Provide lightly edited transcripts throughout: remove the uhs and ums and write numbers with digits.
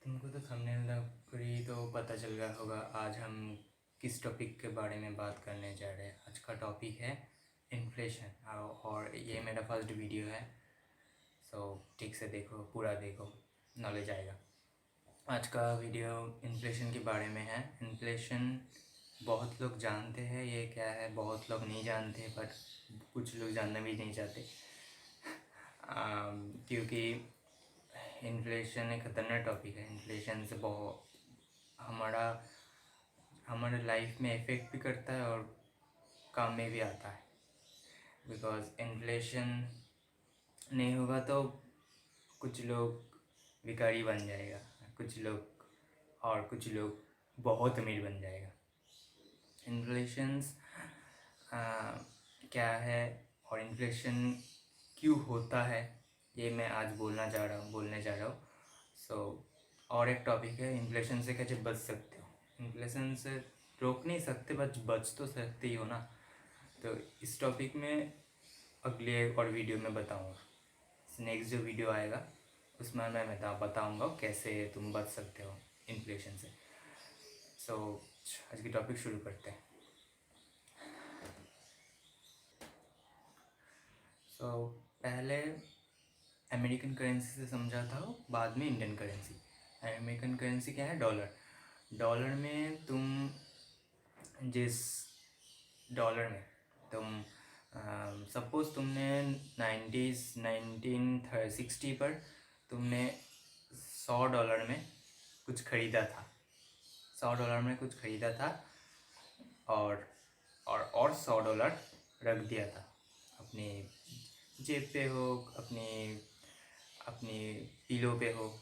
तुमको तो थंबनेल देख ही तो पता चल गया होगा आज हम किस टॉपिक के बारे में बात करने जा रहे हैं। आज का टॉपिक है इन्फ्लेशन और ये मेरा फर्स्ट वीडियो है। सो ठीक से देखो, पूरा देखो, नॉलेज आएगा। आज का वीडियो इन्फ्लेशन के बारे में है। इन्फ्लेशन बहुत लोग जानते हैं ये क्या है, बहुत लोग नहीं जानते, पर कुछ लोग जानना भी नहीं चाहते क्योंकि इन्फ्लेशन एक खतरनाक टॉपिक है। इन्फ्लेशन से बहुत हमारे लाइफ में इफ़ेक्ट भी करता है और काम में भी आता है। बिकॉज इन्फ्लेशन नहीं होगा तो कुछ लोग भिखारी बन जाएगा, कुछ लोग बहुत अमीर बन जाएगा। इन्फ्लेशंस क्या है और इन्फ्लेशन क्यों होता है, ये मैं आज बोलने जा रहा हूँ। सो और एक टॉपिक है इन्फ्लेशन से कैसे बच सकते हो। इन्फ्लेशन से रोक नहीं सकते, बच तो सकते ही हो ना। तो इस टॉपिक में अगले और वीडियो में बताऊँगा। नेक्स्ट जो वीडियो आएगा उसमें मैं बताऊँगा कैसे तुम बच सकते हो इन्फ्लेशन से। सो आज की टॉपिक शुरू करते हैं। सो पहले अमेरिकन करेंसी से समझाता हूँ, बाद में इंडियन करेंसी। अमेरिकन करेंसी क्या है? डॉलर में तुम जिस डॉलर में तुम सपोज़ तुमने 1960 पर तुमने $100 में कुछ ख़रीदा था। और $100 रख दिया था अपने जेब पे हो, अपनी पिलो पे हो।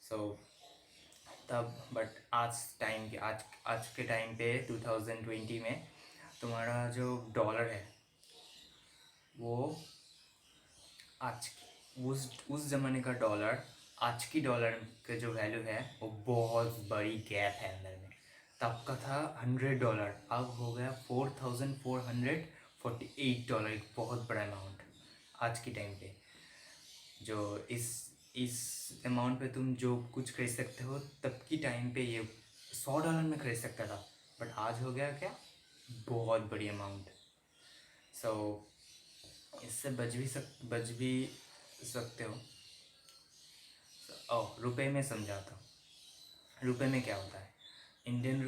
सो तब बट आज के टाइम पे 2020 में तुम्हारा जो डॉलर है वो उस ज़माने का डॉलर, आज की डॉलर का जो वैल्यू है वो बहुत बड़ी गैप है अंदर में। तब का था $100, अब हो गया $4,448। एक बहुत बड़ा अमाउंट आज की टाइम पे। जो इस अमाउंट पे तुम जो कुछ खरीद सकते हो, तब की टाइम पे ये $100 में खरीद सकता था, बट आज हो गया क्या, बहुत बड़ी अमाउंट। सो इससे बच भी सकते हो। रुपए में समझाता हूँ। रुपए में क्या होता है? इंडियन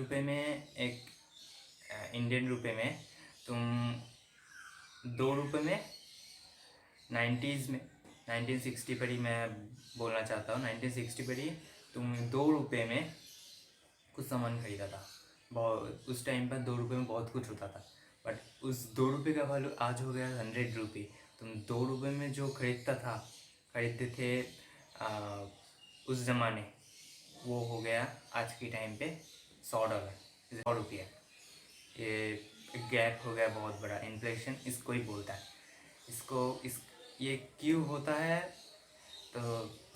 रुपए में तुम $2 में 90s में 1960 पर ही मैं बोलना चाहता हूँ। 1960 पर ही तुम $2 में कुछ सामान खरीदा था। बहुत उस टाइम पर $2 में बहुत कुछ होता था, बट उस $2 का वैल्यू आज हो गया $100। तुम $2 में जो खरीदते थे उस ज़माने, वो हो गया आज की टाइम पे $100। ये गैप हो गया बहुत बड़ा। इन्फ्लेशन इसको ही बोलता है। ये क्यों होता है तो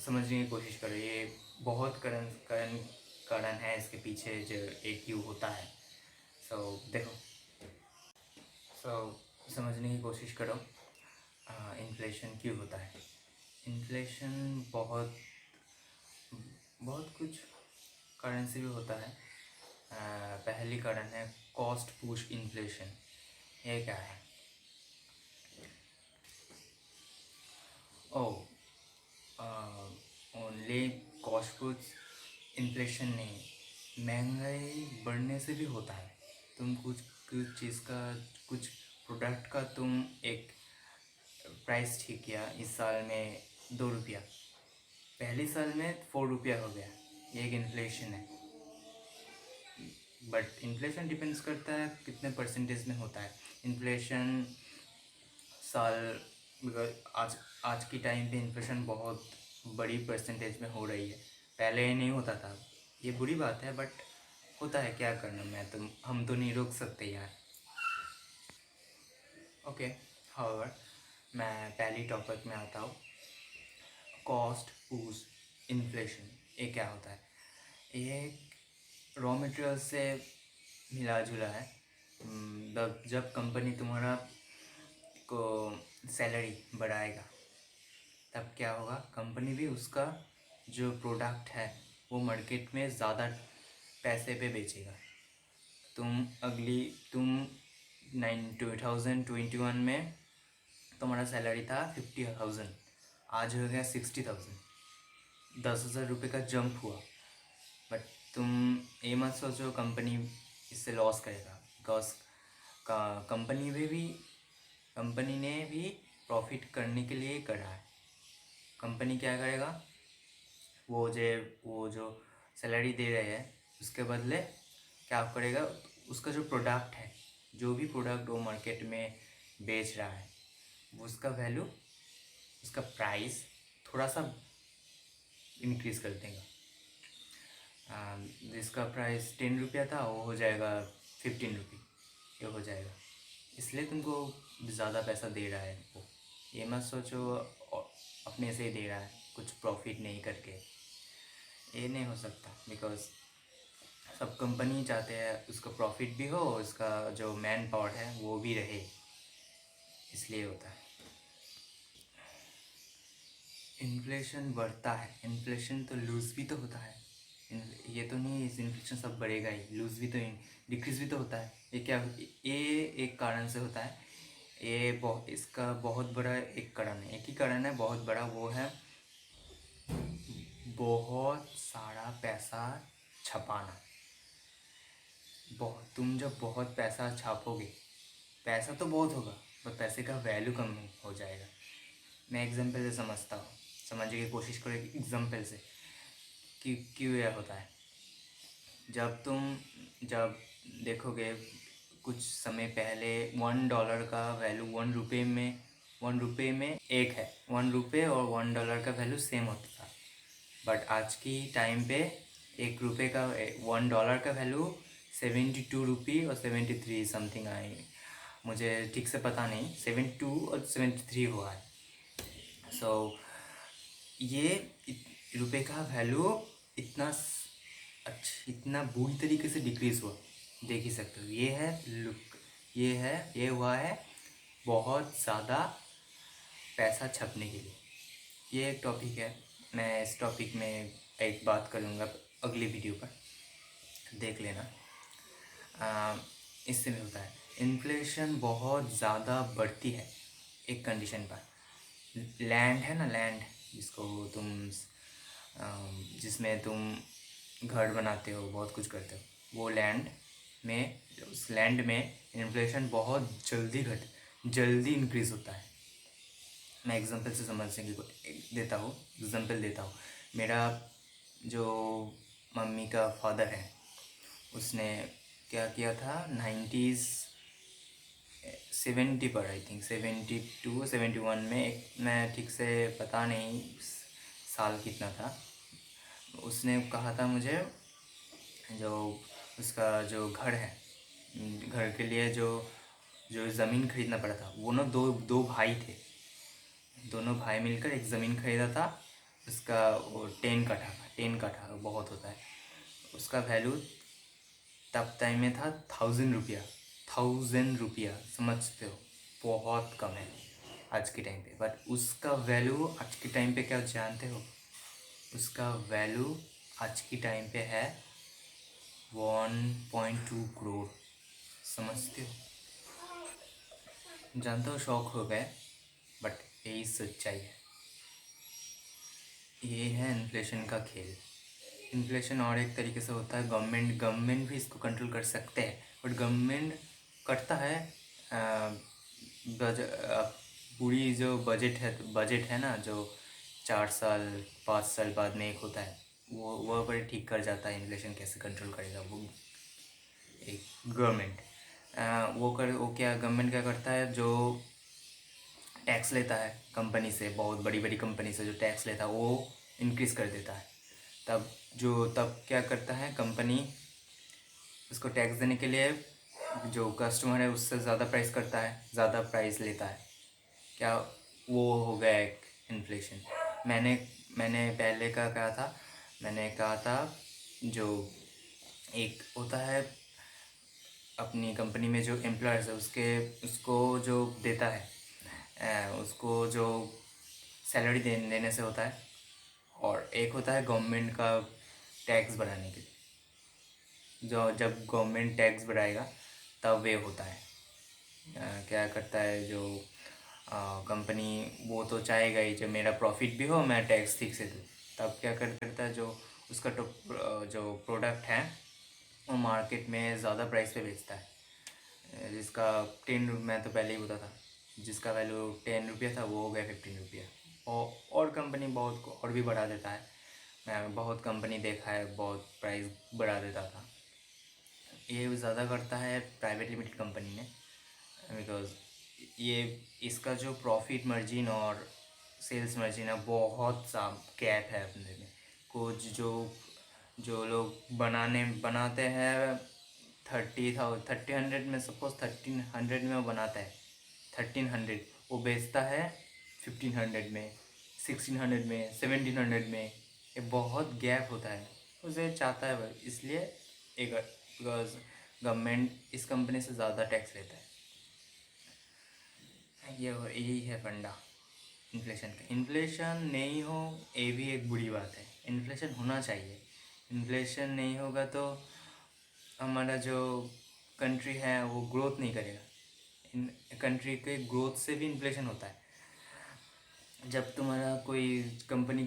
समझने की कोशिश करो। ये बहुत कारण है इसके पीछे जो एक क्यों होता है। देखो, समझने की कोशिश करो इन्फ्लेशन क्यों होता है। इन्फ्लेशन बहुत कुछ कारण से भी होता है। पहली कारण है कॉस्ट पुश इन्फ्लेशन। ये क्या है? ओनली कॉस्ट पुश इन्फ्लेशन नहीं, महंगाई बढ़ने से भी होता है। तुम कुछ चीज़ का, कुछ प्रोडक्ट का तुम एक प्राइस ठीक किया, इस साल में $2, पहले साल में $4 हो गया। ये एक इन्फ्लेशन है। बट इन्फ्लेशन डिपेंड्स करता है कितने परसेंटेज में होता है इन्फ्लेशन। आज की टाइम पे इन्फ्लेशन बहुत बड़ी परसेंटेज में हो रही है। पहले ये नहीं होता था। ये बुरी बात है, बट होता है, क्या करना। हम तो नहीं रोक सकते यार। ओके, हाउएवर मैं पहली टॉपिक में आता हूँ, कॉस्ट पुश इन्फ्लेशन। ये क्या होता है? ये रॉ मटेरियल से मिला जुला है। जब कंपनी तुम्हारा को सैलरी बढ़ाएगा, तब क्या होगा, कंपनी भी उसका जो प्रोडक्ट है वो मार्केट में ज़्यादा पैसे पे बेचेगा। तुम 2021 में तुम्हारा सैलरी था 50,000, आज हो गया 60,000। 10,000 रुपये का जंप हुआ। बट तुम ये मत सोचो कंपनी इससे लॉस करेगा, बिकॉज कंपनी ने भी प्रॉफिट करने के लिए करा है। कंपनी क्या करेगा, वो जो सैलरी दे रहे हैं उसके बदले क्या करेगा, उसका जो प्रोडक्ट है, जो भी प्रोडक्ट वो मार्केट में बेच रहा है, उसका वैल्यू, उसका प्राइस थोड़ा सा इंक्रीज़ कर देगा। जिसका प्राइस 10 रुपया था वो हो जाएगा 15 रुपये, ये हो जाएगा। इसलिए तुमको ज़्यादा पैसा दे रहा है वो। ये मत सोचो अपने से ही दे रहा है, कुछ प्रॉफिट नहीं करके। ये नहीं हो सकता, बिकॉज सब कंपनी चाहते हैं उसका प्रॉफिट भी हो, उसका जो मैन पावर है वो भी रहे, इसलिए होता है। इन्फ्लेशन बढ़ता है, इन्फ्लेशन तो लूज़ भी तो होता है। ये तो नहीं इन्फ्लेशन सब बढ़ेगा ही, लूज़ भी तो, डिक्रीज़ भी तो होता है। ये एक कारण से होता है। इसका बहुत बड़ा एक कारण है, एक ही कारण है बहुत बड़ा, वो है बहुत सारा पैसा छपाना। तुम जब बहुत पैसा छापोगे, पैसा तो बहुत होगा पर पैसे का वैल्यू कम हो जाएगा। मैं एग्जांपल से समझने की कोशिश करो एग्जांपल से कि क्यों यह होता है। जब देखोगे कुछ समय पहले $1 का वैल्यू 1 रुपये में एक है, 1 रुपये और $1 का वैल्यू सेम होता था। बट आज की टाइम पे 1 रुपये का, $1 का वैल्यू 72 रुपये और 73 समथिंग आई, मुझे ठीक से पता नहीं, 72 और 73 हुआ है। सो ये रुपये का वैल्यू इतना बुरी तरीके से डिक्रीज़ हुआ, देख ही सकते हो। ये हुआ है बहुत ज़्यादा पैसा छपने के लिए। ये एक टॉपिक है, मैं इस टॉपिक में एक बात करूँगा अगली वीडियो पर, देख लेना। इससे भी होता है, इन्फ्लेशन बहुत ज़्यादा बढ़ती है एक कंडीशन पर। लैंड है ना, लैंड जिसमें तुम घर बनाते हो, बहुत कुछ करते हो, वो उस लैंड में इन्फ्लेशन बहुत जल्दी इंक्रीज़ होता है। मैं एग्जांपल से समझने की एग्जांपल देता हूँ। मेरा जो मम्मी का फादर है, उसने क्या किया था 70 पर, आई थिंक 72 71 में, मैं ठीक से पता नहीं साल कितना था, उसने कहा था मुझे, जो उसका जो घर है, घर के लिए जो ज़मीन खरीदना पड़ा था, वो ना दो भाई थे, दोनों भाई मिलकर एक ज़मीन खरीदा था। उसका वो 10 कट्ठा बहुत होता है। उसका वैल्यू तब टाइम में था 1,000 रुपया, समझते हो, बहुत कम है आज के टाइम पे। बट उसका वैल्यू आज के टाइम पे क्या जानते हो, उसका वैल्यू आज की टाइम पे है 1.2 करोड़, समझते हो। जानते हो, शौक हो गए, बट यही सच्चाई है। ये है इन्फ्लेशन का खेल। इन्फ्लेशन और एक तरीके से होता है, गवर्नमेंट भी इसको कंट्रोल कर सकते हैं, बट गवर्नमेंट करता है पूरी जो बजट है ना, जो 4 साल 5 साल बाद में एक होता है, वो बड़े ठीक कर जाता है। इन्फ्लेशन कैसे कंट्रोल करेगा वो एक गवर्नमेंट, गवर्नमेंट क्या करता है, जो टैक्स लेता है कंपनी से, बहुत बड़ी बड़ी कंपनी से जो टैक्स लेता है वो इंक्रीज़ कर देता है। तब क्या करता है कंपनी, उसको टैक्स देने के लिए जो कस्टमर है उससे ज़्यादा प्राइस करता है, ज़्यादा प्राइस लेता है। क्या वो हो गया एक इन्फ्लेशन। मैंने पहले का कहा था, मैंने कहा था जो एक होता है अपनी कंपनी में जो एम्प्लॉयर्स है उसको जो देता है, उसको जो सैलरी देने से होता है, और एक होता है गवर्नमेंट का टैक्स बढ़ाने के लिए। जो जब गवर्नमेंट टैक्स बढ़ाएगा तब वे होता है। क्या करता है जो कंपनी, वो तो चाहेगा ही जब मेरा प्रॉफिट भी हो मैं टैक्स ठीक से दूँ। तब क्या करता है, जो उसका जो प्रोडक्ट है वो मार्केट में ज़्यादा प्राइस पे बेचता है। जिसका 10, मैं तो पहले ही बता था, जिसका वैल्यू 10 रुपया था वो हो गया 15 रुपया। और कंपनी बहुत को और भी बढ़ा देता है। मैं बहुत कंपनी देखा है बहुत प्राइस बढ़ा देता था। ये ज़्यादा करता है प्राइवेट लिमिटेड कंपनी ने, बिकॉज ये इसका जो प्रॉफिट मार्जिन और सेल्स मार्जिन है बहुत सा गैप है अपने में। कुछ जो लोग बनाते हैं 30,000 में, सपोज 1300 में वो बनाता है 1300, वो बेचता है 1500 में, 1600 में, 1700 में। ये बहुत गैप होता है, उसे चाहता है भाई, इसलिए एक, बिकॉज गवर्नमेंट इस कंपनी से ज़्यादा टैक्स लेता है। यही है फंडा इन्फ्लेशन का। इन्फ्लेशन नहीं हो ये भी एक बुरी बात है, इन्फ्लेशन होना चाहिए। इन्फ्लेशन नहीं होगा तो हमारा जो कंट्री है वो ग्रोथ नहीं करेगा। कंट्री के ग्रोथ से भी इन्फ्लेशन होता है। जब तुम्हारा कोई कंपनी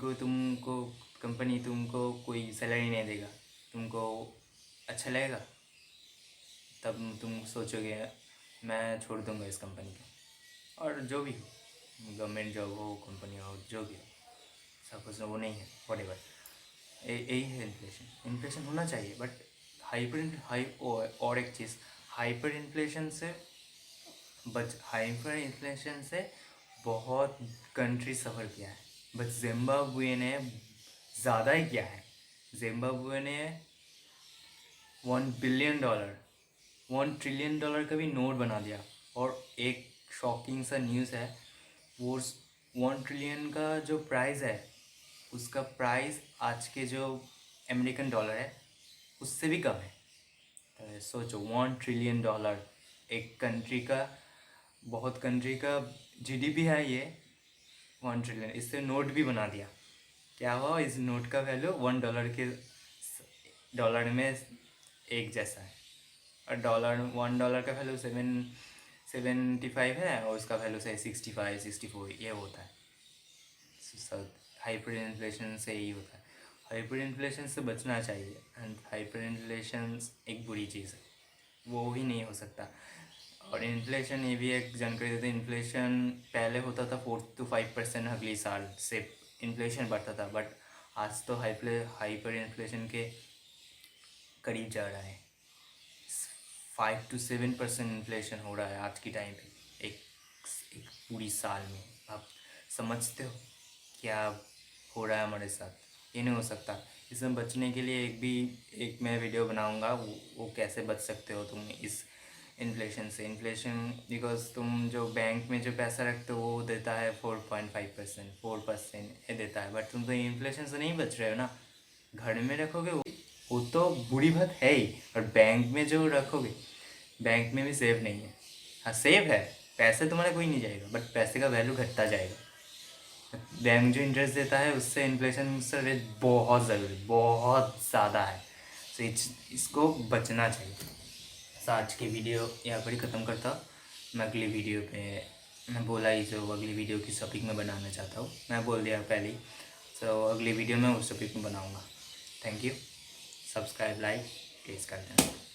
तुमको कोई सैलरी नहीं देगा, तुमको अच्छा लगेगा? तब तुम सोचोगे मैं छोड़ दूंगा इस कंपनी को। और जो भी हो, गवर्नमेंट जॉब हो, कंपनी हो, जो भी हो, सब कुछ वो नहीं है, वॉटेवर। यही है इन्फ्लेशन। इन्फ्लेशन होना चाहिए, बट और एक चीज़, हाइपर इन्फ्लेशन से बहुत कंट्री सफ़र किया है, बट जिम्बाब्वे ने ज़्यादा ही किया है। जिम्बाब्वे ने $1 बिलियन, $1 ट्रिलियन का भी नोट बना दिया। और एक शॉकिंग सा न्यूज़ है, वो 1 ट्रिलियन का जो प्राइस है, उसका प्राइस आज के जो अमेरिकन डॉलर है उससे भी कम है। तो सोचो, $1 ट्रिलियन एक कंट्री का, बहुत कंट्री का जीडीपी है ये 1 ट्रिलियन। इससे नोट भी बना दिया। क्या हुआ, इस नोट का वैल्यू $1 में एक जैसा है। और $1 का वैल्यू 75 है, और उसका वैल्यू से 65, 64 ये होता है। हाइपर इन्फ्लेशन से ही होता है। हाइपर इन्फ्लेशन से बचना चाहिए, एंड हाइपर इन्फ्लेशन एक बुरी चीज़ है, वो ही नहीं हो सकता। और इन्फ्लेशन ये भी एक जानकारी देते हैं, इन्फ्लेशन पहले होता था 4 to 5% अगले साल से इन्फ्लेशन बढ़ता था, बट आज तो हाइपर इन्फ्लेशन के करीब जा रहा है। 5 to 7% इन्फ्लेशन हो रहा है आज की टाइम पे, एक पूरी साल में। आप समझते हो क्या हो रहा है हमारे साथ? ये नहीं हो सकता। इसमें बचने के लिए एक मैं वीडियो बनाऊंगा, वो कैसे बच सकते हो तुम इस इन्फ्लेशन से। बिकॉज तुम जो बैंक में जो पैसा रखते हो वो देता है 4.5%, 4% ये देता है, बट तुम तो इन्फ्लेशन से नहीं बच रहे हो ना। घर में रखोगे वो तो बुरी बात है ही, और बैंक में जो रखोगे, बैंक में भी सेफ नहीं है। हाँ सेफ है, पैसे तुम्हारा कोई नहीं जाएगा, बट पैसे का वैल्यू घटता जाएगा। बैंक जो इंटरेस्ट देता है उससे इन्फ्लेशन से रेट बहुत ज़रूरी, बहुत ज़्यादा है। तो इसको बचना चाहिए। तो आज की वीडियो यहाँ पर ही ख़त्म करता हूँ। मैं अगली वीडियो पे, मैं बोला ही जो अगली वीडियो किस टॉपिक में बनाना चाहता हूँ, मैं बोल दिया पहले ही। तो अगली वीडियो में उस टॉपिक में बनाऊँगा। Thank you. Subscribe, like, please कर देना।